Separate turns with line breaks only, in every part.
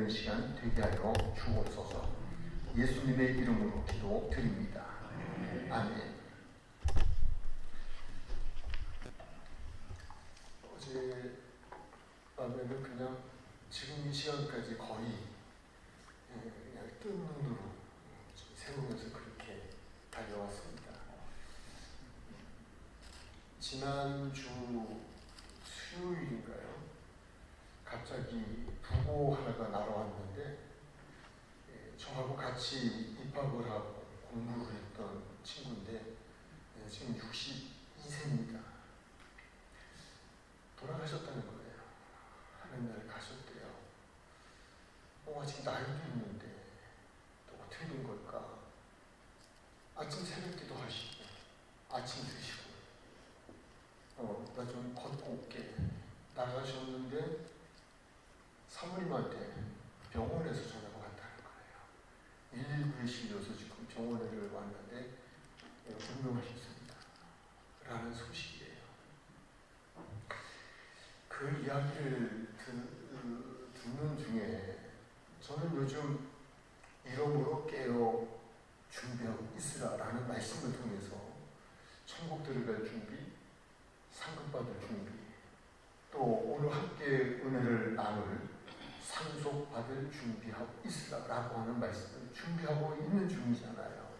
시간 되게 하여 주옵소서. 예수님의 이름으로 기도드립니다. 아멘. 어제 밤에는 그냥 지금 이 시간까지 거의 그냥 뜬 눈으로 세우면서 그렇게 달려왔습니다. 지난주 수요일인가요? 갑자기 부고 하나가 날아왔는데 저하고 같이 입학을 하고 공부를 했던 친구인데 지금 62세입니다. 돌아가셨다는 거예요. 하늘나라에 가셨대요. 아직 나이도 있는데 또 어떻게 된 걸까? 아침 새벽기도 하시고 아침 드시고 나 좀 걷고 올게 나가셨는데 사모님한테 병원에서 전화가 왔다는 거예요. 119에 실려서 지금 병원에 왔는데 운명하셨습니다 라는 소식이에요. 그 이야기를 듣는 중에 저는 요즘 이러므로 깨어 준비하고 있으라 라는 말씀을 통해서 천국 들어갈 준비, 상급받을 준비, 또 오늘 함께 은혜를 나눌 상속받을 준비하고 있으라 라고 하는 말씀을 준비하고 있는 중이잖아요.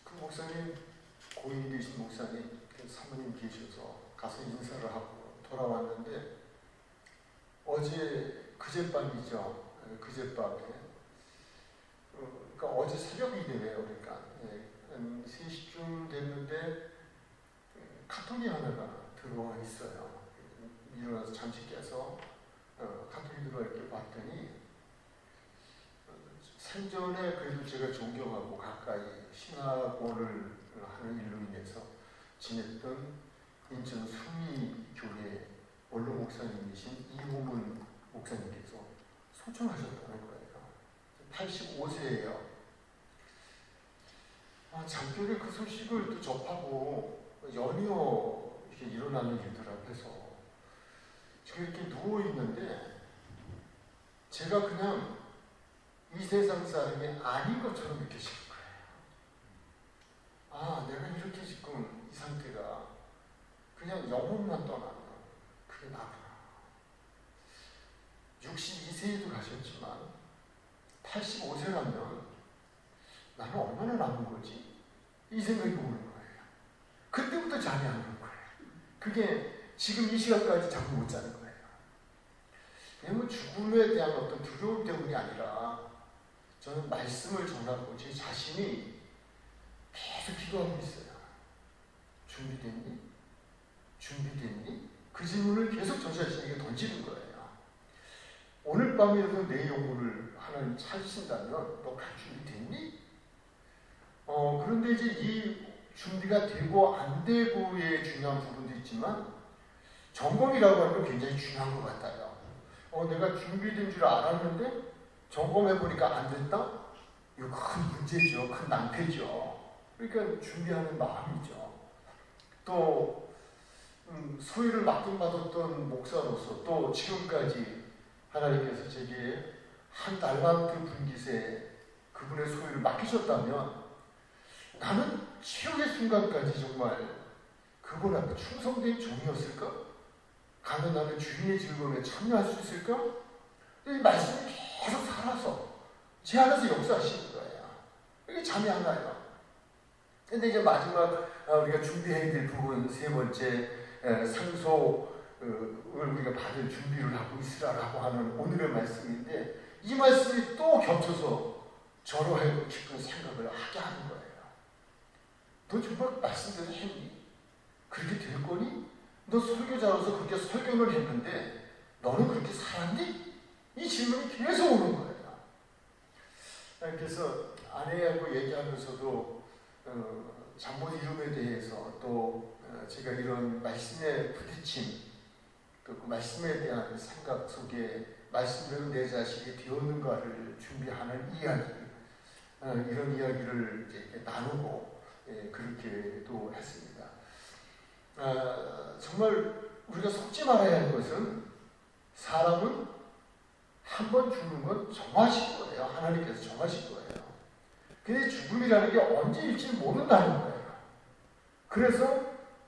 그 목사님, 고인이 되신 목사님, 그 사모님 계셔서 가서 인사를 하고 돌아왔는데 그제밤이죠. 그제밤에 그러니까 어제 새벽이 되네요. 그러니까 한 3시쯤 됐는데 카톡이 하나가 들어와 있어요. 일어나서 잠시 깨서 카톡이 들어와 있게 봤더니 생전에 그래도 제가 존경하고 가까이 신학원을 하는 일로 인해서 지냈던 인천 숭의교회 원로 목사님이신 이호문 목사님께서 소천하셨다는 거예요. 85세예요. 잠결에 그 소식을 또 접하고 연이어 이렇게 일어나는 일들 앞에서 제가 이렇게 누워있는데 제가 그냥 이 세상 사람이 아닌 것처럼 느껴지는 거예요. 내가 이렇게 지금 이 상태가 그냥 영혼만 떠나는 그게 나구나. 62세에도 가셨지만 85세라면 나는 얼마나 남은 거지? 이 생각이 오는 거예요. 그때부터 잠이 안 오는 거예요. 그게 지금 이 시간까지 잠을 못 자는 거예요. 왜냐면 죽음에 대한 어떤 두려움 때문이 아니라 저는 말씀을 전하고 제 자신이 계속 기도하고 있어요. 준비됐니? 준비됐니? 그 질문을 계속 저 자신에게 던지는 거예요. 오늘 밤이라도 내 영혼을 하나님 찾으신다면 너 갈 준비 됐니? 그런데 이제 이 준비가 되고 안 되고의 중요한 부분도 있지만 점검이라고 하는 건 굉장히 중요한 것 같아요. 내가 준비된 줄 알았는데 점검해보니까 안 됐다? 이거 큰 문제죠. 큰 낭패죠. 그러니까 준비하는 마음이죠. 또 소위를 맡김받았던 목사로서 또 지금까지 하나님께서 제게 한 달란트 분깃에 그분의 소유를 맡기셨다면 나는 최후의 순간까지 정말 그분 앞에 충성된 종이었을까? 가면 나는 주인의 즐거움에 참여할 수 있을까? 이 말씀이 계속 살아서 제 안에서 역사하시는 거예요. 이게 잠이 안 와요. 근데 이제 마지막 우리가 준비해야 될 부분 세 번째 상속을 우리가 받을 준비를 하고 있으라라고 하는 오늘의 말씀인데 이 말씀이 또 겹쳐서 저로 하여금 깊은 생각을 하게 하는 거예요. 너 정말 말씀대로 했니? 그렇게 될 거니? 너 설교자로서 그렇게 설교를 했는데 너는 그렇게 살았니? 이 질문이 계속 오는 거예요. 그래서 아내하고 얘기하면서도 잠못 이름에 대해서 또 제가 이런 말씀에 부딪힘 또 그 말씀에 대한 생각 속에 말씀대로 내 자식이 되었는가를 준비하는 이야기 이런 이야기를 이제 나누고 그렇게 또 했습니다. 정말 우리가 속지 말아야 할 것은 사람은 한 번 죽는 건 정하신 거예요. 하나님께서 정하신 거예요. 근데 죽음이라는 게 언제일지 모른다는 거예요. 그래서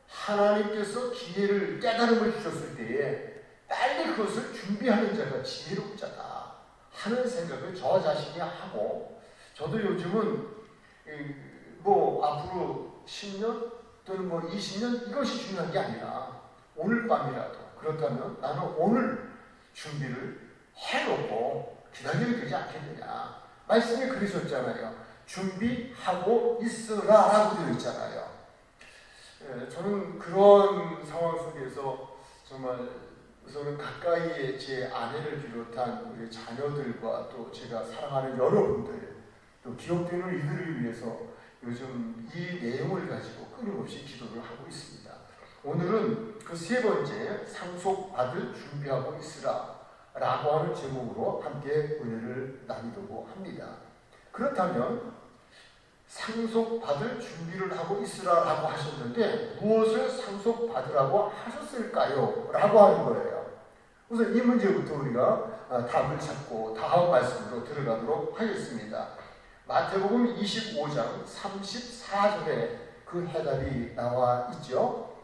하나님께서 기회를, 깨달음을 주셨을 때에 빨리 그것을 준비하는 자가 지혜롭잖아 하는 생각을 저 자신이 하고, 저도 요즘은 앞으로 10년 또는 20년 이것이 중요한 게 아니라 오늘 밤이라도, 그렇다면 나는 오늘 준비를 해놓고 기다려야 되지 않겠느냐. 말씀이 그러셨잖아요. 준비하고 있으라 라고 되어 있잖아요. 저는 그런 상황 속에서 정말 우선은 가까이에 제 아내를 비롯한 우리 자녀들과 또 제가 사랑하는 여러분들, 또 기억되는 이들을 위해서 요즘 이 내용을 가지고 끊임없이 기도를 하고 있습니다. 오늘은 그 세 번째, 상속받을 준비하고 있으라 라고 하는 제목으로 함께 은혜를 나누려고 합니다. 그렇다면 상속받을 준비를 하고 있으라 라고 하셨는데 무엇을 상속받으라고 하셨을까요? 라고 하는 거예요. 우선 이 문제부터 우리가 답을 찾고 다음 말씀으로 들어가도록 하겠습니다. 마태복음 25장 34절에 그 해답이 나와 있죠.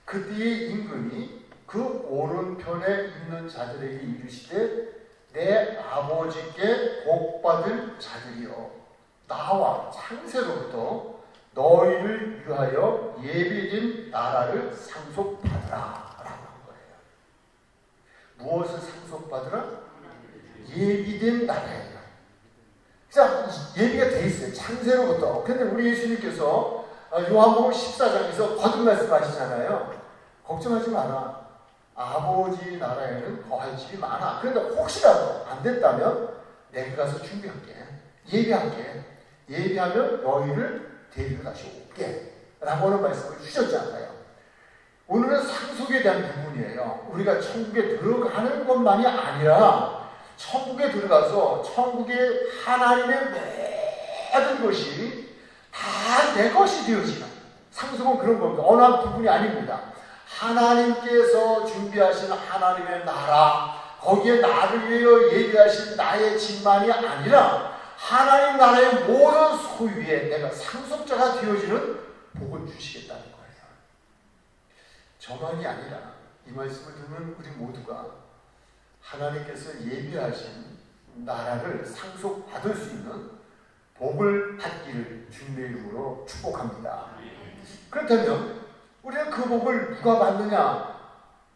그때의 임금이 그 오른편에 있는 자들에게 이르시되 내 아버지께 복받을 자들이여, 나와 창세로부터 너희를 위하여 예비된 나라를 상속받으라 라고 한 거예요. 무엇을 상속받으라? 예비된 나라예요. 자, 예비가 돼 있어요. 창세로부터. 근데 우리 예수님께서 요한복음 14장에서 거듭 말씀하시잖아요. 걱정하지 마라. 아버지 나라에는 거할 집이 많아. 그런데 혹시라도 안 됐다면 내가 가서 준비할게. 예비할게. 예비하면 너희를 데리고 다시 올게. 라고 하는 말씀을 주셨잖아요. 오늘은 상속에 대한 부분이에요. 우리가 천국에 들어가는 것만이 아니라 천국에 들어가서 천국의 하나님의 모든 것이 다 내 것이 되어지는, 상속은 그런 겁니다. 어느 한 부분이 아닙니다. 하나님께서 준비하신 하나님의 나라, 거기에 나를 위하여 예비하신 나의 집만이 아니라 하나님 나라의 모든 소유에 내가 상속자가 되어지는 복을 주시겠다는 거예요. 저만이 아니라 이 말씀을 듣는 우리 모두가 하나님께서 예비하신 나라를 상속받을 수 있는 복을 받기를 주님의 이름으로 축복합니다. 그렇다면 우리는 그 복을 누가 받느냐?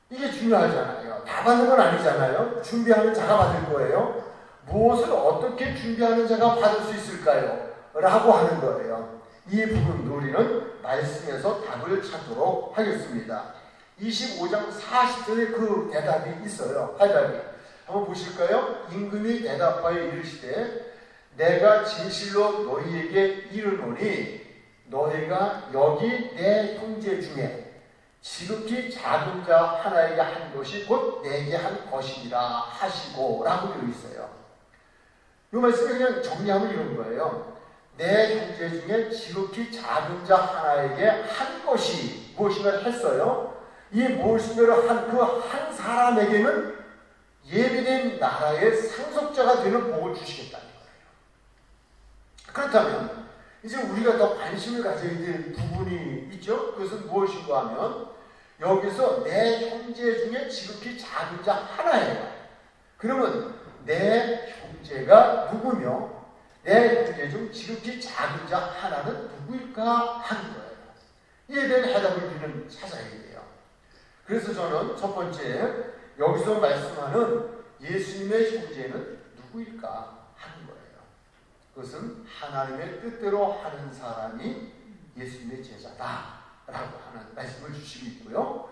이게 중요하잖아요. 다 받는 건 아니잖아요. 준비하는 자가 받을 거예요. 무엇을 어떻게 준비하는 자가 받을 수 있을까요? 라고 하는 거예요. 이 부분도 우리는 말씀에서 답을 찾도록 하겠습니다. 25장 40절에 그 대답이 있어요. 해답이. 한번 보실까요? 임금이 대답하여 이르시되 내가 진실로 너희에게 이르노니 너희가 여기 내 형제 중에 지극히 작은 자 하나에게 한 것이 곧 내게 한 것이니라 하시고 라고 되어 있어요. 이 말씀을 그냥 정리하면 이런 거예요. 내 형제 중에 지극히 작은 자 하나에게 한 것이 무엇인가를 했어요. 이 무엇인가를 한 그 한 사람에게는 예비된 나라의 상속자가 되는 복을 주시겠다는 거예요. 그렇다면 이제 우리가 더 관심을 가져야 될 부분이 있죠. 그것은 무엇인가 하면 여기서 내 형제 중에 지극히 작은 자 하나예요. 그러면 내 형제가 누구며 내 형제 중 지극히 작은 자 하나는 누구일까 하는 거예요. 이에 대한 해답을 우리는 찾아야 돼요. 그래서 저는 첫 번째 여기서 말씀하는 예수님의 형제는 누구일까 하는 거예요. 그것은 하나님의 뜻대로 하는 사람이 예수님의 제자다라고 하는 말씀을 주시고 있고요.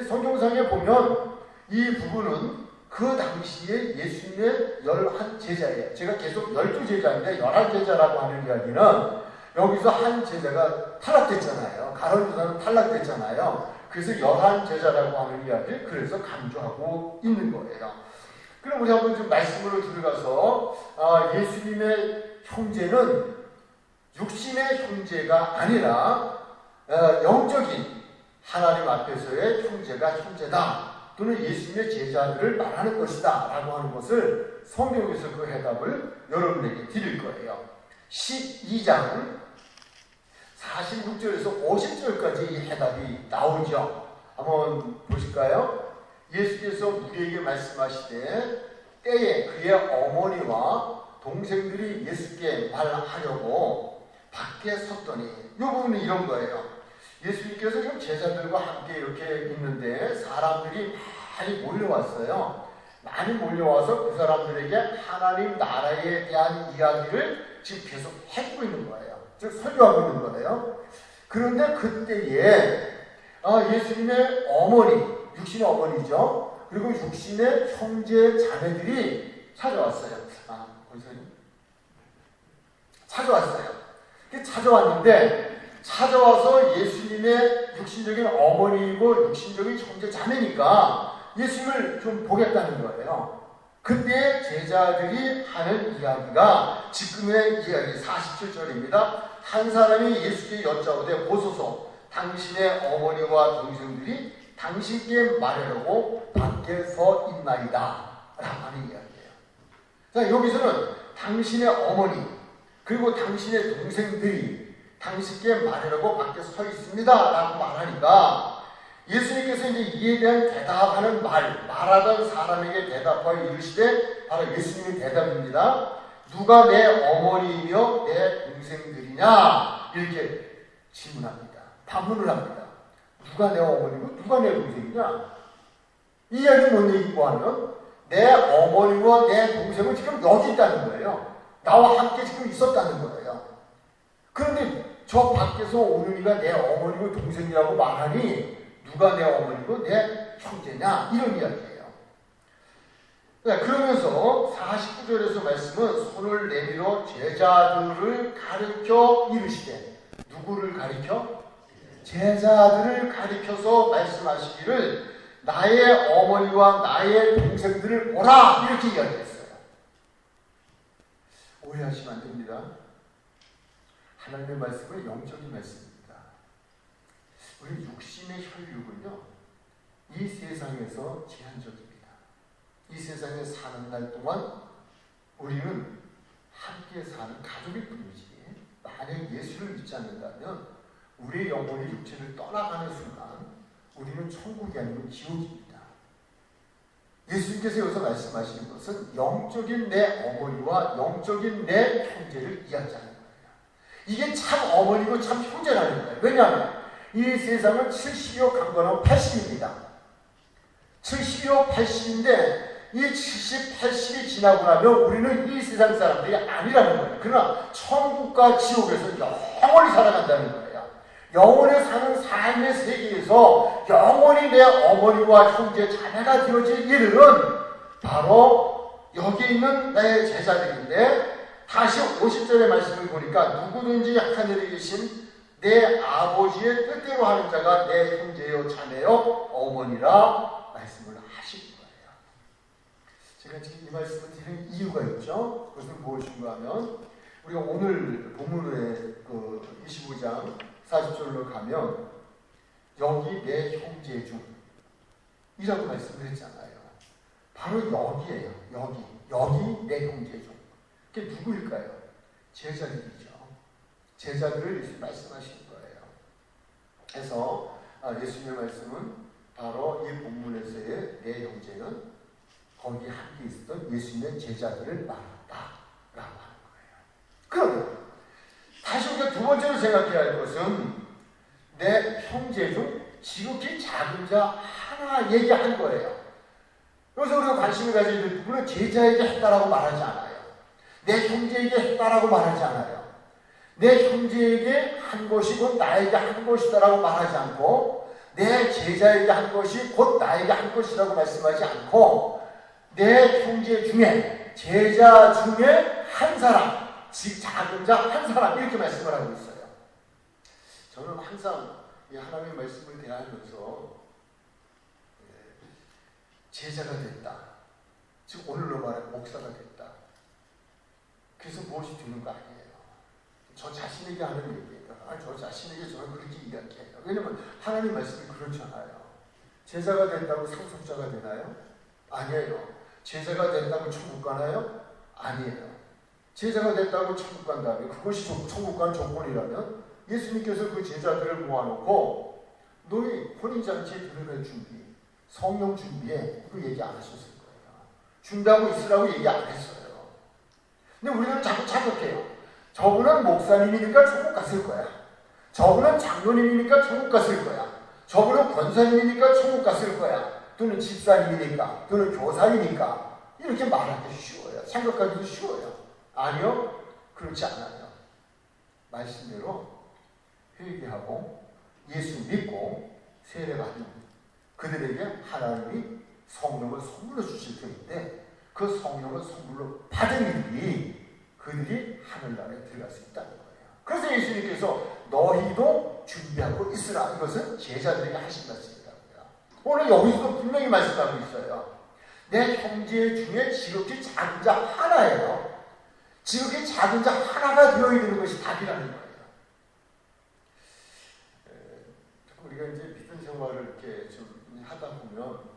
성경상에 보면 이 부분은 그 당시에 예수님의 11제자예요. 제가 계속 12제자인데 11제자라고 하는 이야기는 여기서 한 제자가 탈락됐잖아요. 가룟 유다는 탈락됐잖아요. 그래서 11제자라고 하는 이야기를 그래서 강조하고 있는 거예요. 그럼 우리 한번 좀 말씀으로 들어가서 예수님의 형제는 육신의 형제가 아니라 영적인 하나님 앞에서의 형제가 형제다 또는 예수님의 제자들을 말하는 것이다 라고 하는 것을 성경에서 그 해답을 여러분에게 드릴 거예요. 12장 46절에서 50절까지 이 해답이 나오죠. 한번 보실까요? 예수께서 우리에게 말씀하시되 때에 그의 어머니와 동생들이 예수께 말하려고 밖에 섰더니, 이 부분은 이런 거예요. 예수님께서 지금 제자들과 함께 이렇게 있는데 사람들이 많이 몰려왔어요. 많이 몰려와서 그 사람들에게 하나님 나라에 대한 이야기를 지금 계속 해주고 있는 거예요. 즉 설교하고 있는 거예요. 그런데 그때에 예수님의 어머니, 육신의 어머니죠. 그리고 육신의 형제 자매들이 찾아왔어요. 찾아왔는데 찾아와서 예수님의 육신적인 어머니이고 육신적인 형제 자매니까 예수님을 좀 보겠다는 거예요. 그때 제자들이 하는 이야기가 지금의 이야기 47절입니다. 한 사람이 예수께 여짜오되 보소서 당신의 어머니와 동생들이 당신께 말하려고 밖에 서 있나이다 라고 하는 이야기예요. 자, 여기서는 당신의 어머니 그리고 당신의 동생들이 당신께 말하려고 밖에 서 있습니다 라고 말하니까 예수님께서 이제 이에 대한 대답하는 말하던 사람에게 대답하여 이르시되 바로 예수님의 대답입니다. 누가 내 어머니이며 내 동생들이냐 이렇게 질문합니다. 반문을 합니다. 누가 내 어머니고 누가 내 동생이냐? 이 이야기는 뭔 얘기고 하면 내 어머니와 내 동생은 지금 여기 있다는 거예요. 나와 함께 지금 있었다는 거예요. 그런데 저 밖에서 오는 이가 내 어머니고 동생이라고 말하니 누가 내 어머니고 내 형제냐? 이런 이야기예요. 그러면서 49절에서 말씀은 손을 내밀어 제자들을 가리켜 이르시되, 누구를 가리켜? 제자들을 가리켜서 말씀하시기를 나의 어머니와 나의 동생들을 보라 이렇게 이야기했어요. 오해하시면 안 됩니다. 하나님의 말씀은 영적인 말씀입니다. 우리 육신의 혈육은요, 이 세상에서 제한적입니다. 이 세상에 사는 날 동안 우리는 함께 사는 가족일 뿐이지, 만약 예수를 믿지 않는다면 우리의 영혼이 육체를 떠나가는 순간 우리는 천국이 아니고 지옥입니다. 예수님께서 여기서 말씀하시는 것은 영적인 내 어머니와 영적인 내 형제를 이야기하는 거예요. 이게 참 어머니고 참 형제라는 거예요. 왜냐하면 이 세상은 70여 강건하고 80입니다. 70여 80인데 이 70, 80이 지나고 나면 우리는 이 세상 사람들이 아니라는 거예요. 그러나 천국과 지옥에서 영원히 살아간다는 거예요. 영원히 사는 삶의 세계에서 영원히 내 어머니와 형제 자매가 되어질 일은 바로 여기 있는 나의 제자들인데, 다시 50절의 말씀을 보니까 누구든지 약한 일이 계신 내 아버지의 뜻대로 하는 자가 내 형제요 자매요 어머니라 말씀을 하신 거예요. 제가 지금 이 말씀을 드리는 이유가 있죠. 그것은 무엇인가 하면 우리가 오늘 본문의 25장 40절로 가면 여기 내 형제 중이라고 말씀을 했잖아요. 바로 여기에요. 여기 내 형제 중. 그게 누구일까요? 제자들이죠. 제자들을 예수님 말씀하시는 거예요. 그래서 예수님의 말씀은 바로 이 본문에서의 내 형제는 거기 함께 있었던 예수님의 제자들을 말한다 라고 하는 거예요. 그러면 다시 우리가 두 번째로 생각해야 할 것은 내 형제 중 지극히 작은 자 하나 얘기한 거예요. 여기서 우리가 관심을 가져야 될 부분은 제자에게 했다라고 말하지 않아요. 내 형제에게 했다라고 말하지 않아요. 내 형제에게 한 것이 곧 나에게 한 것이다라고 말하지 않고, 내 제자에게 한 것이 곧 나에게 한 것이라고 말씀하지 않고, 내 형제 중에 제자 중에 한 사람, 즉 작은 자 한 사람 이렇게 말씀을 하고 있어요. 저는 항상 이 하나님의 말씀을 대하면서 제자가 됐다, 즉 오늘로 말하면 목사가 됐다, 그래서 무엇이 되는 거 아니에요. 저 자신에게 하는 얘기예요. 저 자신에게 저는 그렇게 이야기해요. 왜냐하면 하나님 말씀이 그렇잖아요. 제자가 된다고 상속자가 되나요? 아니에요. 제자가 된다고 천국 가나요? 아니에요. 제자가 됐다고 천국 간다면, 그것이 천국 가는 조건이라면 예수님께서 그 제자들을 모아놓고 너희 혼인잔치에 들어갈 준비, 성령 준비에 그 얘기 안 하셨을 거예요. 준비하고 있으라고 얘기 안 했어요. 근데 우리는 자꾸 착각해요. 저분은 목사님이니까 천국 갔을 거야. 저분은 장로님이니까 천국 갔을 거야. 저분은 권사님이니까 천국 갔을 거야. 또는 집사님이니까, 또는 교사이니까. 이렇게 말하기 쉬워요. 생각하기도 쉬워요. 아니요, 그렇지 않아요. 말씀대로 회개하고 예수 믿고 세례받은 그들에게 하나님이 성령을 선물로 주실 터인데, 그 성령을 선물로 받은 이들이 그들이 하늘나라에 들어갈 수 있다는 거예요. 그래서 예수님께서 너희도 준비하고 있으라, 이것은 제자들에게 하신 말씀이라고요. 오늘 여기서도 분명히 말씀하고 있어요. 내 형제 중에 지극히 작은 자 하나예요. 지극히 작은 자 하나가 되어야 되는 것이 답이라는 거예요. 우리가 이제 믿음 생활을 이렇게 좀 하다 보면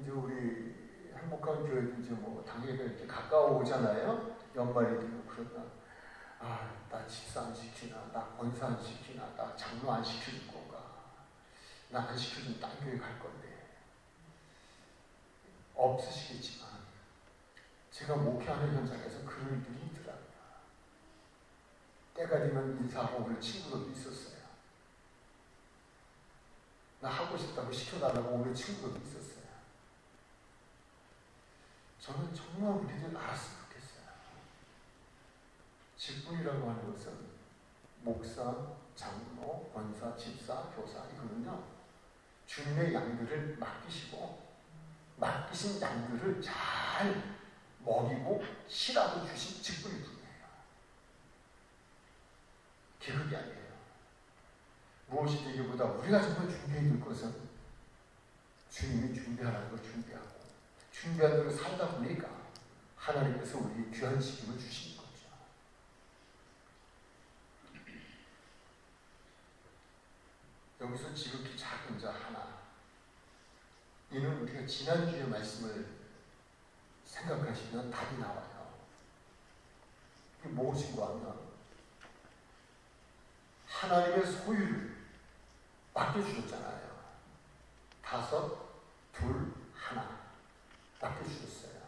이제 우리 행복한 교회도 이제 뭐 당회가 이렇게 가까워오잖아요. 연말이 되고 그러면 나 집사 안 시키나, 나 권사 안 시키나, 나 장로 안 시켜줄 건가, 나 안 시켜주면 딴 교회 갈 건데. 없으시겠지만 제가 목회하는 현장에서 그런 일들이 있더라고요. 때가 되면 인사하고 오는 친구들도 있었어요. 나 하고 싶다고 시켜달라고 오는 친구들도 있었어요. 저는 정말 우리들 알았으면 좋겠어요. 직분이라고 하는 것은 목사, 장로, 권사, 집사, 교사, 이거는요, 주님의 양들을 맡기신 양들을 잘 먹이고 실하고 주신 직분이 분이에요. 계급이 아니에요. 무엇이 되기보다 우리가 정말 준비해야 될 것은 주님이 준비하라는 걸 준비하고, 준비한 대로 살다 보니까 하나님께서 우리에게 귀한 시임을 주시는 거죠. 여기서 지극히 작은 자 하나, 이는 우리가 지난주의 말씀을 생각하시면 답이 나와요. 이게 무엇인가 하면 하나님의 소유를 맡겨주셨잖아요. 5, 2, 1 맡겨주셨어요.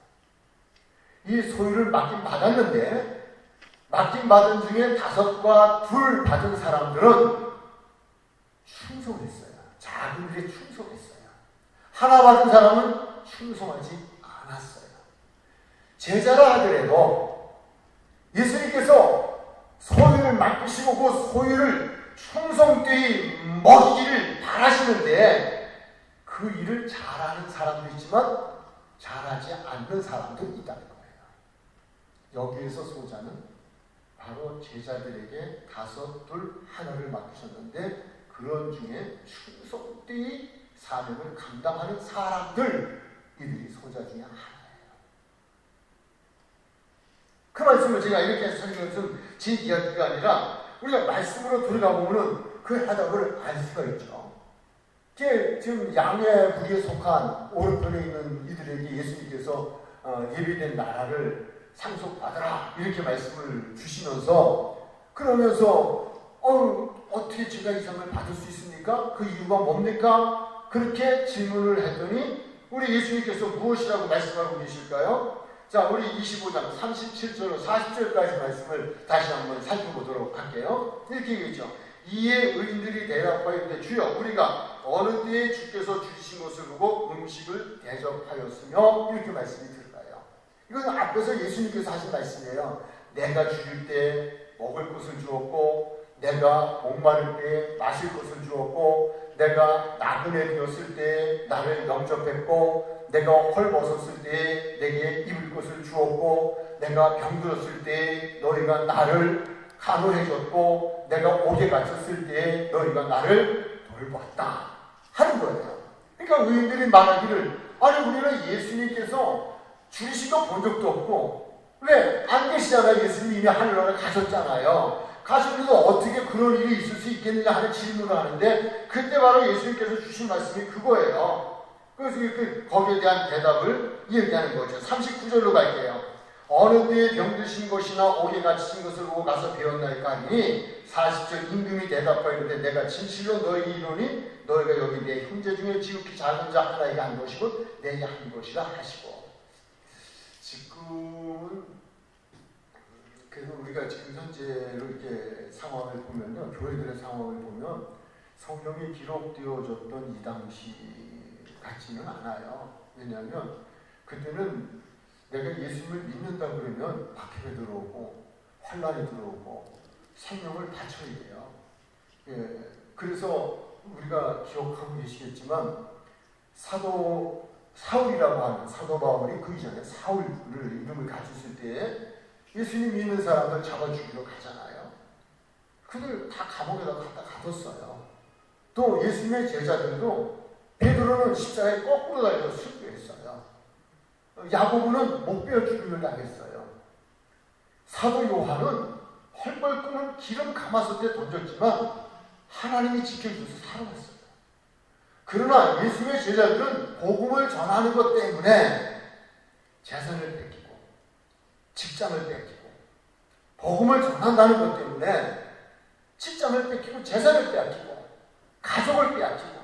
이 소유를 맡김받았는데, 맡김받은 중에 5과 2 받은 사람들은 충성했어요. 작은 일에 충성했어요. 하나 받은 사람은 충성하지 않았어요. 제자라 하더라도 예수님께서 소유를 맡기시고 그 소유를 충성되이 먹이기를 바라시는데, 그 일을 잘하는 사람도 있지만 잘하지 않는 사람도 있다는 거예요. 여기에서 소자는 바로 제자들에게 5, 2, 1을 맡기셨는데, 그런 중에 충성되이 사명을 감당하는 사람들, 이들이 소자 중에 하나예요. 그 말씀을 제가 이렇게 설명한 것은 제 이야기가 아니라 우리가 말씀으로 들어가 보면 그 해답을 알 수가 있죠. 지금 양의 부리에 속한 오른편에 있는 이들에게 예수님께서 예비된 나라를 상속받아라, 이렇게 말씀을 주시면서, 그러면서 어떻게 제가 이 상을 받을 수 있습니까? 그 이유가 뭡니까? 그렇게 질문을 했더니 우리 예수님께서 무엇이라고 말씀하고 계실까요? 자, 우리 25장 37절로 40절까지 말씀을 다시 한번 살펴보도록 할게요. 이렇게 얘기했죠. 이에 의인들이 대답하여 이르되 주여, 우리가 어느 때에 주께서 주신 것을 보고 음식을 대접하였으며, 이렇게 말씀이 들어가요. 이건 앞에서 예수님께서 하신 말씀이에요. 내가 죽을 때 먹을 것을 주었고, 내가 목마를 때 마실 것을 주었고, 내가 나그네 되었을 때 나를 영접했고, 내가 헐벗었을 때 내게 입을 것을 주었고, 내가 병들었을 때 너희가 나를 간호해줬고, 내가 옥에 갇혔을 때 너희가 나를 돌봤다 하는 거예요. 그러니까 의인들이 말하기를, 아니 우리는 예수님께서 주신 거 본 적도 없고, 왜? 안 계시잖아요. 예수님이 이미 하늘나라에 가셨잖아요. 가시면서 어떻게 그런 일이 있을 수 있겠느냐 하는 질문을 하는데, 그때 바로 예수님께서 주신 말씀이 그거예요. 그래서 거기에 대한 대답을 얘기하는 거죠. 39절로 갈게요. 어느 때에 병드신 것이나 옥에 갇히신 것을 보고 가서 배웠나이까 하니 40절 임금이 대답하였는데 내가 진실로 너희에게 이르노니 너희가 여기 내 형제 중에 지극히 작은 자 하나에게 한 것이고 내게 한 것이라 하시고. 지금은 그래서 우리가 지금 현재로 이렇게 상황을 보면요, 교회들의 상황을 보면 성경에 기록되어졌던 이 당시 같지는 않아요. 왜냐하면 그때는 내가 예수님을 믿는다 그러면 박해가 들어오고 환란이 들어오고 생명을 바쳐야 돼요. 예, 그래서 우리가 기억하고 계시겠지만 사도 사울이라고 하는 사도 바울이 그 이전에 사울을 이름을 가졌을 때에 예수님 믿는 사람들 잡아 죽이러 가잖아요. 그들 다 감옥에다 갖다 가뒀어요. 또 예수님의 제자들도 베드로는 십자가에 거꾸로 달려서 순교했어요. 야고보는 목베어 죽임을 당했어요. 사도 요한은 헐벌 끄는 기름 가마솥에 던졌지만 하나님이 지켜줘서 살아났어요. 그러나 예수님의 제자들은 복음을 전하는 것 때문에 재산을 뺏기고 직장을 뺏기고 복음을 전한다는 것 때문에 직장을 뺏기고 재산을 빼앗기고 가족을 빼앗기고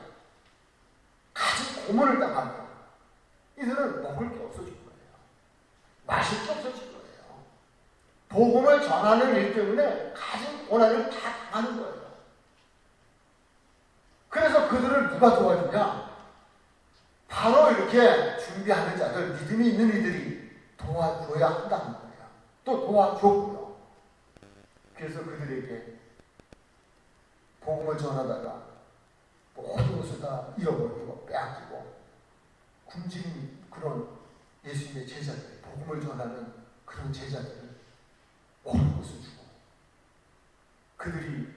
가진 고문을 당하고 이들은 먹을 게 없어진 거예요. 마실 게 없어진 거예요. 복음을 전하는 일 때문에 가진 고난을 다 당하는 거예요. 그래서 그들을 누가 도와주냐? 바로 이렇게 준비하는 자들, 믿음이 있는 이들이 도와줘야 한다는 거예요. 또 도와줬고요. 그래서 그들에게 복음을 전하다가 모든 것을 다 잃어버리고 빼앗기고 굶주린 그런 예수님의 제자들, 복음을 전하는 그런 제자들을 모든 것을 주고 그들이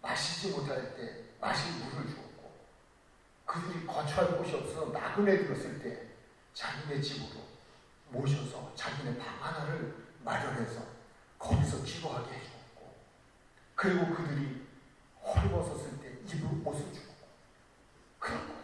마시지 못할 때 마실 물을 주었고 그들이 거처할 곳이 없어서 나그네 들었을 때 자기네 집으로 모셔서 자기네 방 하나를 마련해서 거기서 기도하게 해주었고 그리고 그들이 헐벗었을 때 입을 옷을 주었고 그런 거예요.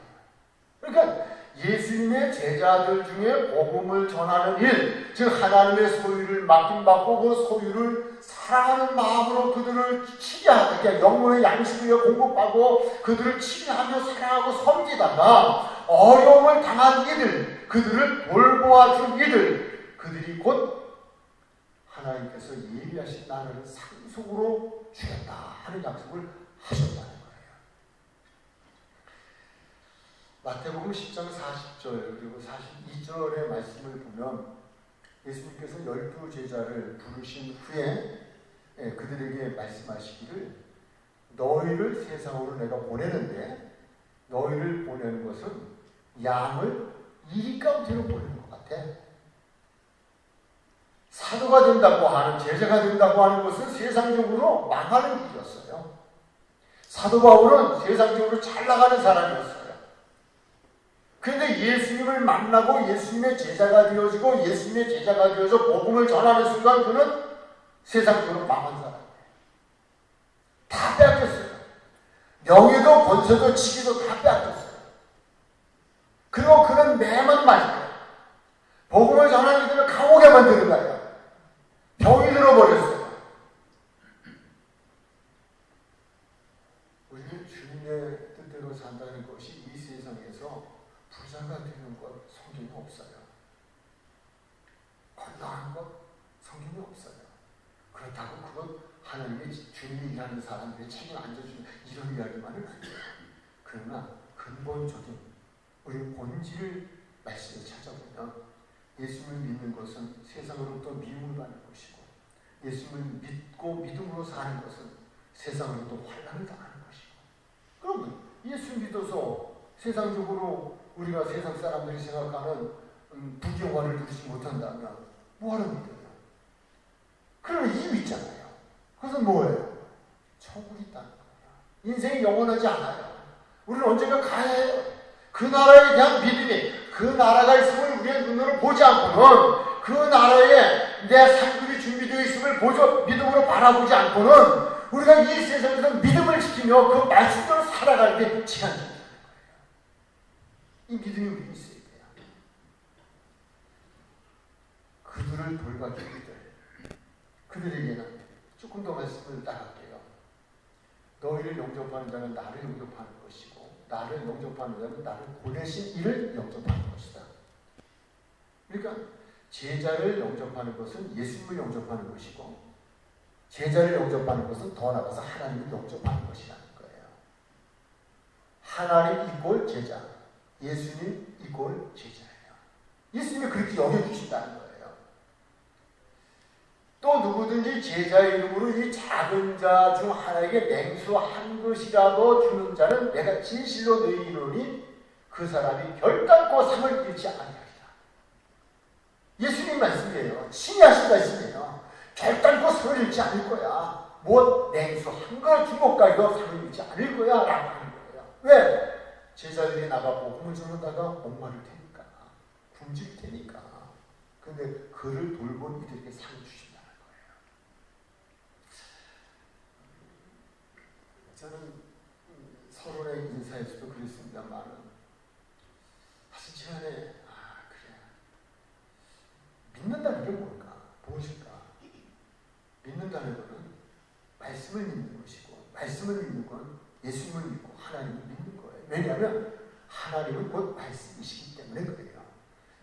그러니까 예수님의 제자들 중에 복음을 전하는 일, 즉 하나님의 소유를 맡김받고 그 소유를 사랑하는 마음으로 그들을 치료하고 그러니까 영혼의 양식을 공급하고 그들을 치료하며 사랑하고 섬기다가 어려움을 당한 이들, 그들을 돌보아준 이들, 그들이 곧 하나님께서 예비하신 나라를 상속으로 주겠다 하는 약속을 하셨다는 거예요. 마태복음 10장 40절 그리고 42절의 말씀을 보면 예수님께서 12제자를 부르신 후에 그들에게 말씀하시기를 너희를 세상으로 내가 보내는데 너희를 보내는 것은 양을 이리감대로 보내는 것 같아. 사도가 된다고 하는 제자가 된다고 하는 것은 세상적으로 망하는 길이었어요. 사도 바울은 세상적으로 잘 나가는 사람이었어요. 그런데 예수님을 만나고 예수님의 제자가 되어지고 예수님의 제자가 되어서 복음을 전하는 순간 그는 세상적으로 망한 사람이에요. 다 빼앗겼어요. 명예도 권세도 치기도 다 빼앗겼어요. 그리고 그는 매만 맞아요. 복음을 전하는 이들을 감옥에 만드는 거예요. 병이 들어버렸어요. 우리는 주님의 뜻대로 산다는 것이 이 세상에서 부자가 되는 것 성경이 없어요. 건강한 것 성경이 없어요. 그렇다고 그건 하나님의 주님이 일하는 사람들의 책임 안 져주는 이런 이야기만은 안 돼요. 그러나 근본적인 우리 본질을 말씀을 찾아보면 예수님을 믿는 것은 세상으로부터 미움을 받는 것이고 예수님을 믿고 믿음으로 사는 것은 세상으로부터 환난을 당하는 것이고 그러면 예수 믿어서 세상적으로 우리가 세상 사람들이 생각하는 부귀영화를 누리지 못한다면 뭐하러 믿어요? 그러면 이유 있잖아요. 그것은 뭐예요? 천국이 있다는 거예요. 인생이 영원하지 않아요. 우리는 언젠가 가야 해요. 그 나라에 대한 믿음이 그 나라가 있음을 우리의 눈으로 보지 않고는 그 나라에 내 상급이 준비되어 있음을 믿음으로 바라보지 않고는 우리가 이 세상에서 믿음을 지키며 그 말씀대로 살아갈 때 제한적이에요. 이 믿음이 우리에 있어야 돼요. 그들을 돌봐줄 그들에게는 조금 더 말씀을 따갈게요. 너희를 영접하는 자는 나를 영접하는 것이고 나를 영접하는 자는 나를 보내신 이를 영접하는 것이다. 그러니까 제자를 영접하는 것은 예수님을 영접하는 것이고 제자를 영접하는 것은 더 나아가서 하나님을 영접하는 것이라는 거예요. 하나님 이꼴 제자, 예수님 이꼴 제자예요. 예수님이 그렇게 여겨주신다는 거예요. 또 누구든지 제자의 이름으로 이 작은 자 중 하나에게 맹수 한 것이라도 주는 자는 내가 진실로 너희에게 이르노니 그 사람이 결단코 상을 잃지 아니하리라. 예수님 말씀이에요. 신이 하신 말씀이에요. 결단코 상을 잃지 않을 거야. 뭐 맹수 한 걸 준 것까지도 상을 잃지 않을 거야 라고 하는 거예요. 왜? 제자들이 나가 복음을 전하다가 목마를 테니까, 굶질 테니까. 근데 그를 돌본 이들에게 상을 주신다는 거예요. 저는 서론의 인사에서도 그랬습니다만 사실 제 안에 그래, 믿는다는 게 뭘까? 무엇일까? 믿는다는 것은 말씀을 믿는 것이고 말씀을 믿는 건 예수님을 믿고 하나님을 믿는 거예요. 왜냐하면 하나님은 곧 말씀이시기 때문에 그래요.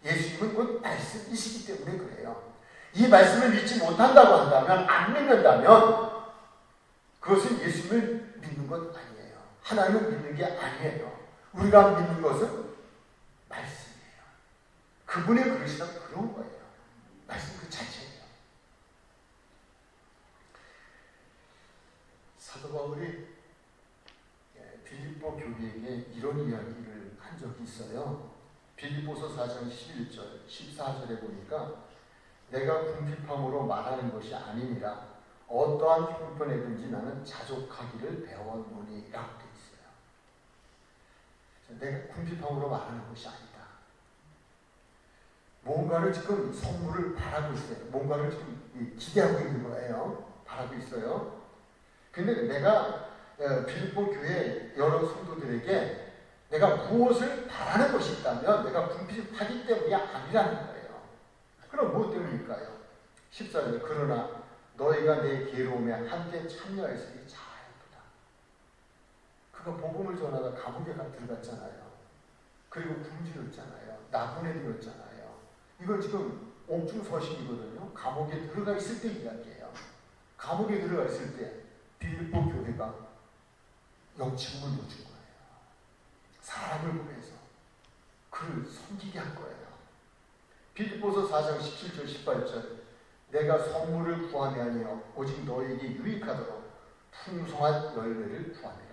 예수님은 곧 말씀이시기 때문에 그래요. 이 말씀을 믿지 못한다고 한다면, 안 믿는다면 그것은 예수님을 믿는 것 아니에요. 하나님을 믿는 게 아니에요. 우리가 믿는 것은 말씀이에요. 그분의 그릇이란 그런 거예요. 말씀 그 자체예요. 사도 바울이 빌립보 교회에게 이런 이야기를 한 적이 있어요. 빌립보서 4장 11절, 14절에 보니까 내가 궁핍함으로 말하는 것이 아니니라 어떠한 형편에든지 나는 자족하기를 배웠노니 라고 되어 있어요. 내가 궁핍함으로 말하는 것이 아니다. 뭔가를 지금 선물을 바라고 있어요. 뭔가를 지금 기대하고 있는 거예요. 바라고 있어요. 근데 내가 빌립보 교회 여러 성도들에게 내가 무엇을 바라는 것이 있다면 내가 궁핍하기 때문이 아니라는 거예요. 그럼 무엇 때문일까요? 14절 그러나 너희가 내 괴로움에 함께 참여했으니 잘했다. 그가 복음을 전하다 감옥에 들어갔잖아요. 그리고 굶주렸잖아요. 나그네되었잖아요. 이건 지금 옥중서신이거든요. 감옥에 들어가 있을 때 이야기예요. 감옥에 들어가 있을 때 빌립보 교회가 영침을 넣어준 거예요. 사람을 보내서 그를 섬기게 한 거예요. 빌립보서 4장 17절 18절 내가 선물을 구함이 아니요 오직 너희에게 유익하도록 풍성한 열매를 구하니라.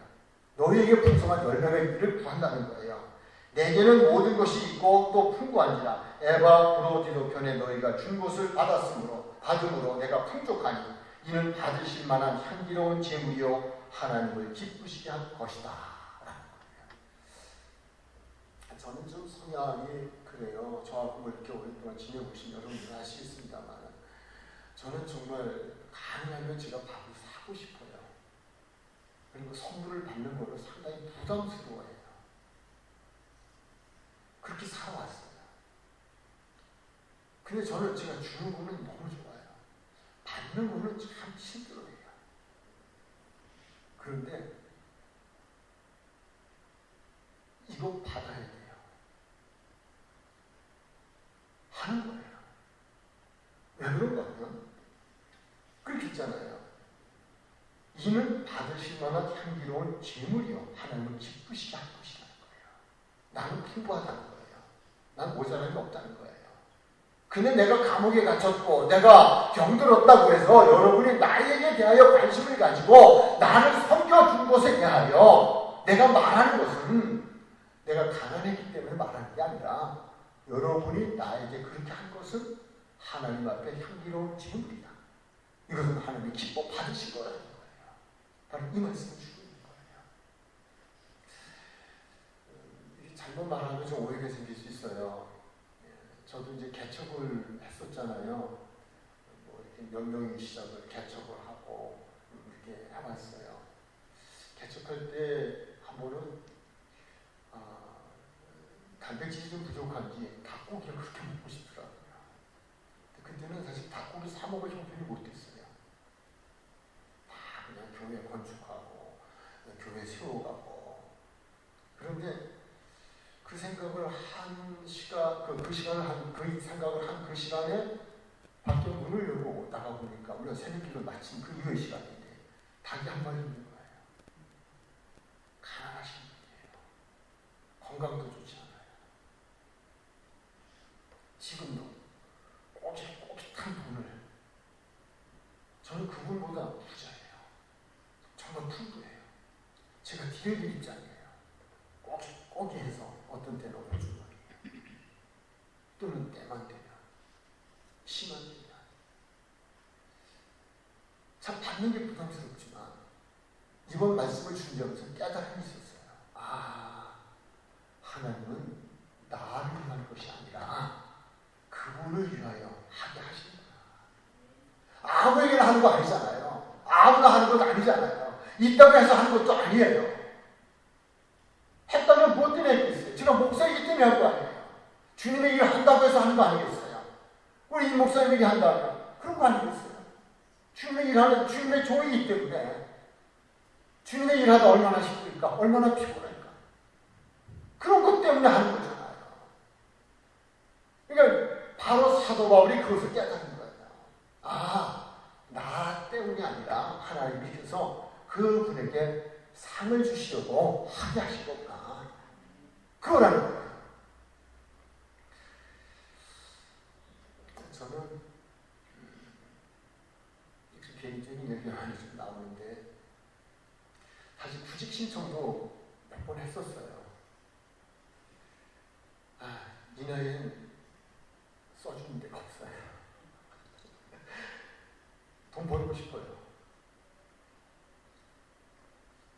너희에게 풍성한 열매가 있기를 구한다는 거예요. 내게는 모든 것이 있고 또 풍부한지라 에바 브로디도 편에 너희가 준 것을 받음으로 내가 풍족하니 이는 받으실 만한 향기로운 제물이요 하나님을 기쁘시게 할 것이다 라는 거예요. 저는 좀 성향이 그래요. 저하고 뭐 이렇게 오랫동안 지내보신 여러분들 아시겠습니다만 저는 정말 가능하면 제가 밥을 사고 싶어요. 그리고 선물을 받는 거는 상당히 부담스러워해요. 그렇게 살아왔어요. 근데 저는 제가 주는 거는 너무 좋아요. 받는 거는 참 힘들어요. 그런데 이거 받아야 돼요. 하는 거예요. 왜 그런가 하면 그렇게 있잖아요. 이는 받으실 만한 향기로운 제물이요 하나님을 기쁘시게 할 것이라는 거예요. 나는 풍부하다는 거예요. 난 모자람이 없다는 거예요. 근데 내가 감옥에 갇혔고 내가 병들었다고 해서 여러분이 나에게 대하여 관심을 가지고 나를 섬겨준 것에 대하여 내가 말하는 것은 내가 가난했기 때문에 말하는 게 아니라 여러분이 나에게 그렇게 한 것은 하나님 앞에 향기로운 제물이다. 이것은 하나님이 기뻐 받으실 거라는 거예요. 바로 이 말씀을 주고 있는 거예요. 잘못 말하면 좀 오해가 생길 수 있어요. 저도 이제 개척을 했었잖아요. 뭐 이렇게 몇 명이 시작을 개척을 하고 이렇게 해봤어요. 개척할 때 한 번은 단백질이 좀 부족한지 닭고기가 그렇게 먹고 싶더라고요. 그때는 사실 닭고기 사 먹을 형편이 못됐어요. 다 그냥 교회 건축하고 교회 세워가고. 그런데 그 생각을 한 시간, 그 시간에 밖에 문을 열고 나가보니까 우리가 새벽기를 마친 그 이후의 시간인데 닭이 한 마리 있는 거예요. 가난하신 분이에요. 건강도 좋지 않아요. 지금도 꼬깃꼬깃한 돈을, 저는 그분보다 부자예요. 정말 풍부해요. 제가 드릴 입장이에요. 꼬깃꼬깃해서 어떤 때는 5주머니예요. 또는 때만 되면, 심한 되면. 참 받는 게 부담스럽지만 이번 말씀을 준비하면서 깨달음이 있었어요. 아, 하나님은 나를 위한 것이 아니라 그분을 위하여 하게 하시는구나. 아무에게나 하는 거 아니잖아요. 아무나 하는 것도 아니잖아요. 있다고 해서 하는 것도 아니에요. 했다면 무엇 때문에 했겠어요? 제가 목사이기 때문에 한 거 아니에요. 주님의 일을 한다고 해서 하는 거 아니겠어요? 우리 이 목사님에게 한다면 그런 거 아니겠어요? 주님의 일하는, 주님의 종이기 때문에 주님의 일하다 얼마나 힘들까? 얼마나 피곤할까? 그런 것 때문에 하는 거잖아요. 그러니까 바로 사도 바울이 그것을 깨닫는 거예요. 아, 나 때문이 아니라 하나님께서 그분에게 상을 주시려고 하게 하신 거구나. 그거라는 거예요. 저는 개인적인 얘기가 좀 나오는데 사실 구직 신청도 몇 번 했었어요. 아, 이 나이엔 써주는 데가 없어요. 돈 벌고 싶어요.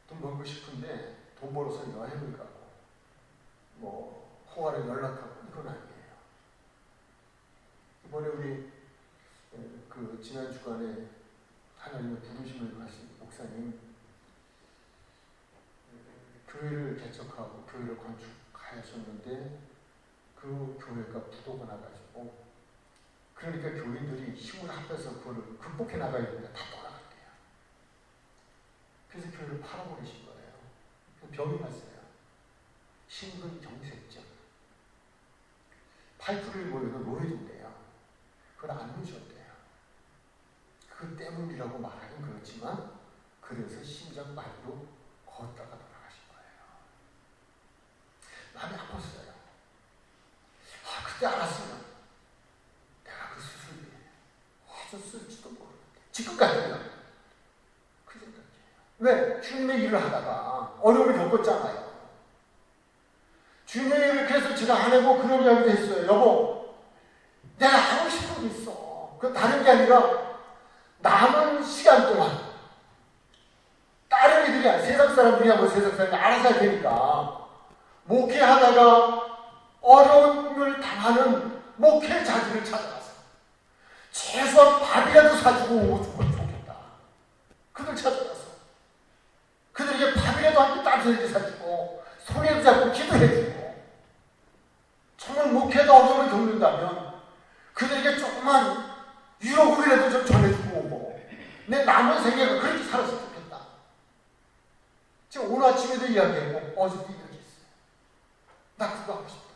돈 벌고 싶은데 돈 벌어서 여행을 가고 뭐 호화를 연락하고 이건 아니에요. 이번에 우리 그 지난 주간에 하나님의 부르심을 가신 목사님 교회를 개척하고 교회를 건축하셨는데 그 교회가 부도가 나가지고, 그러니까 교인들이 힘을 합해서 그거를 극복해 나가야 되는데 다 떠나갔대요. 그래서 교회를 팔아버리신 거예요. 병이 났어요. 심근경색증. 파이프를 모여서 놓여진대요. 그걸 안 놓으셨대요. 그 때문이라고 말하긴 그렇지만 그래서 심장마비로 걷다가 돌아가신 거예요. 마음이 아팠어요. 아, 그때 알았으면 내가 그 수술비에 해줬을지도 모르는데 지금까지는 그 생각이에요. 왜? 주님의 일을 하다가 어려움을 겪었잖아요. 주님의 일을 그래서 제가 안 하고 그런 이야기도 했어요. 여보, 내가 하고 싶은 게 있어. 그 다른 게 아니라 남은 시간 동안 다른 애들이 아니라 세상 사람들이야 뭐 세상 사람이 알아서 할 테니까 목회하다가 어려움을 당하는 목회자들을 찾아가서 최소한 밥이라도 사주고 오면 좋겠다. 그들 찾아가서 그들에게 밥이라도 한 개 따뜻하게 사주고 손에도 잡고 기도해주고, 정말 목회가 어려움을 겪는다면 그들에게 조그만 유로국이라도 좀 전해주고 오고 내 남은 생애가 그렇게 살았으면 좋겠다. 지금 오늘 아침에도 이야기했고 어제도 이야기했어요. 나 그거 하고 싶다.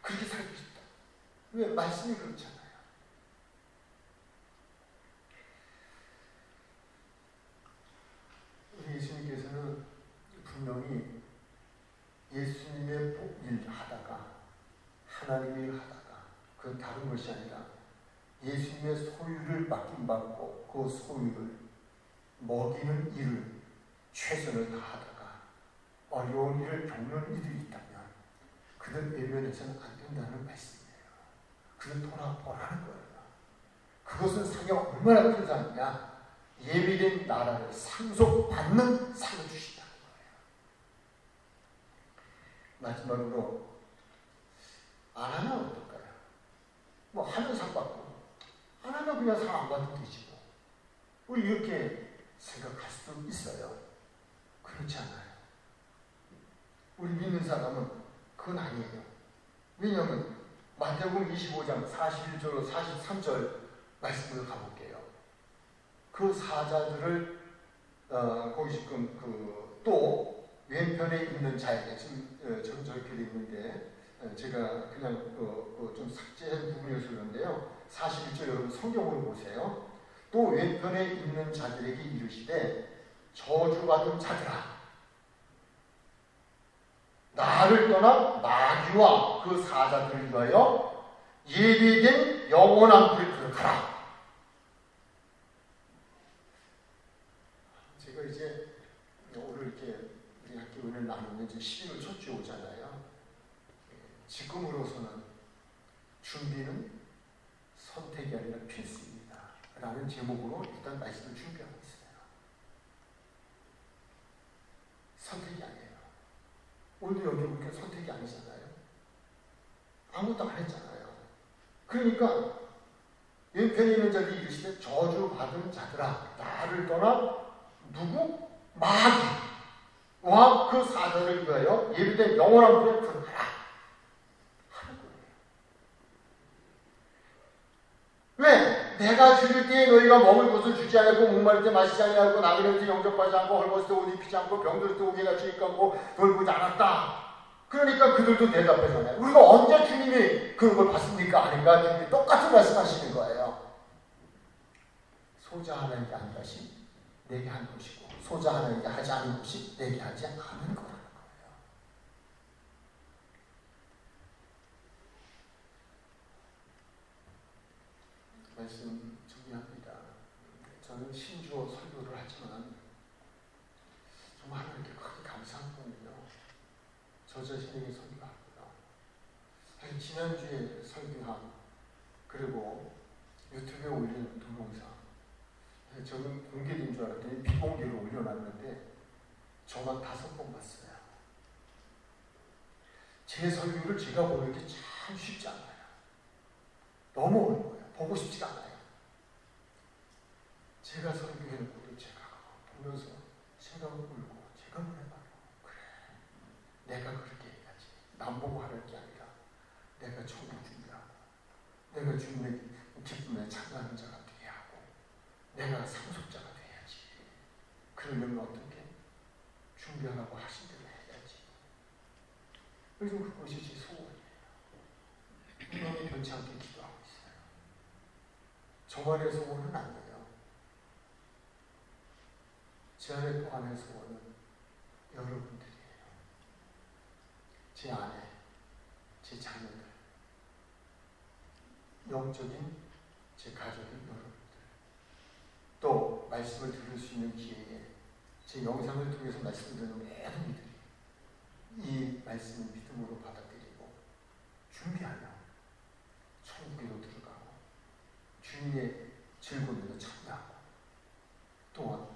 그렇게 살고 싶다. 왜? 말씀이 그렇잖아요. 우리 예수님께서는 분명히 예수님의 일 하다가 하나님의 일 하다가 그건 다른 것이 아니라 예수님의 소유를 맡김받고 그 소유를 먹이는 일을 최선을 다하다가 어려운 일을 겪는 일이 있다면 그들 외면해서는 안 된다는 말씀이에요. 그들 돌아보라는 거예요. 그것은 상이 얼마나 큰 상이냐? 예비된 나라를 상속받는 상을 주신다는 거예요. 마지막으로 안 하면 어떨까요? 뭐 하면 상 받고 안 하면 그냥 상 안 받으면 되지 뭐. 우리 이렇게 생각할 수도 있어요. 그렇지 않아요. 우리 믿는 사람은 그건 아니에요. 왜냐하면 마태복음 25장 41절로 43절 말씀으로 가볼게요. 그 사자들을 거기 지금 또 왼편에 있는 자에게 지금 저렇게 되어 있는데 제가 그냥 좀 삭제한 부분이어서 그런데요. 41절 여러분 성경으로 보세요. 또 왼편에 있는 자들에게 이르시되 저주받은 자들아 나를 떠나 마귀와 그 사자들을 위하여 예비된 영원한 불에 들어가라. 제가 이제 오늘 이렇게 우리 학교 은혜를 나누면 이제 11월 첫 주 오잖아요. 지금으로서는 준비는 선택이 아니라 필수입니다. 라는 제목으로 일단 말씀을 준비하고 있어요. 선택이 아니에요. 오늘도 여기 보니까 선택이 아니잖아요. 아무것도 안 했잖아요. 그러니까 왼편에 있는 자들이 이르시되 저주받은 자들아 나를 떠나 누구? 마귀와 그 사자를 위하여 예비된 영원한 불에 들어가라 하는 거예요. 왜? 내가 죽을 때에 너희가 먹을 것을 주지 않고 목마를 때 마시지 아니하고 나그네일 때 영접하지 않고 헐벗을 때 옷 입히지 않고 병들 때 오게 같이 입고 돌보지 않았다. 그러니까 그들도 대답하잖아요. 우리가 언제 주님이 그런 걸 봤습니까? 아닌가? 주님이 똑같은 말씀하시는 거예요. 소자 하나님께 한 것이 내게 한 것이고 소자 하나님께 하지 않은 것이 내게 하지 않은 거라는 거예요. 말씀 정리합니다. 저는 신주어 설교를 하지만 정말 하나님께 크게 감사한 건요. 저 자신에게 설교합니다. 지난주에 설교한 그리고 유튜브에 올린 동영상 저는 공개된 줄 알았더니 비공개로 올려놨는데 저만 5번 봤어요. 제 설교를 제가 보는 게 참 쉽지 않아요. 너무 어려워요. 보고 싶지가 않아요. 제가 설교해놓고도 제가 보면서 제가 울고 제가 노래하고 그래 내가 그렇게 해야지. 남 보고 하는 게 아니라 내가 천국 준비하고 내가 주님의 기쁨에 참여하는 자가 되게 하고 내가 상속자가 돼야지. 그러려면 어떻게 준비하라고 하신 대로 해야지. 요즘 그것이 제 소원이에요. 분명히 변치 않게 기도하고 있어요. 저만의 소원은 아니에요. 제 안에 또 안의 소원은 여러분들이에요. 제 아내, 제 자녀들, 영적인 제 가족인 여러분들, 또 말씀을 들을 수 있는 기회에 제 영상을 통해서 말씀을 듣는 모든 이들이 이 말씀을 믿음으로 받아들이고 준비하며 천국에도 들어가고 주님의 즐거움에도 참여하고 또한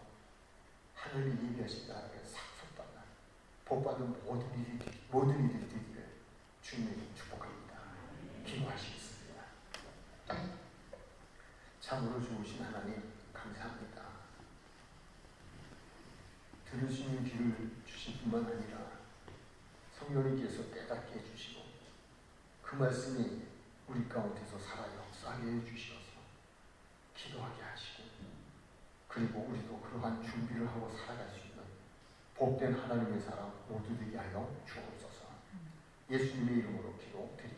하늘이 예비하신 나라를 상속받는 복받은 모든 이들이 되기를 주님의 축복합니다. 기도하시겠습니다. 참으로 좋으신 하나님 감사합니다. 들을 수 있는 귀를 주신 뿐만 아니라 성령님께서 깨닫게 해주시고 그 말씀이 우리 가운데서 살아 역사하게 해주셔서 기도하게 하시고 그리고 우리도 그러한 준비를 하고 살아갈 수 있는 복된 하나님의 사람 모두 되게 하여 주옵소서. 예수님의 이름으로 기도드립니다.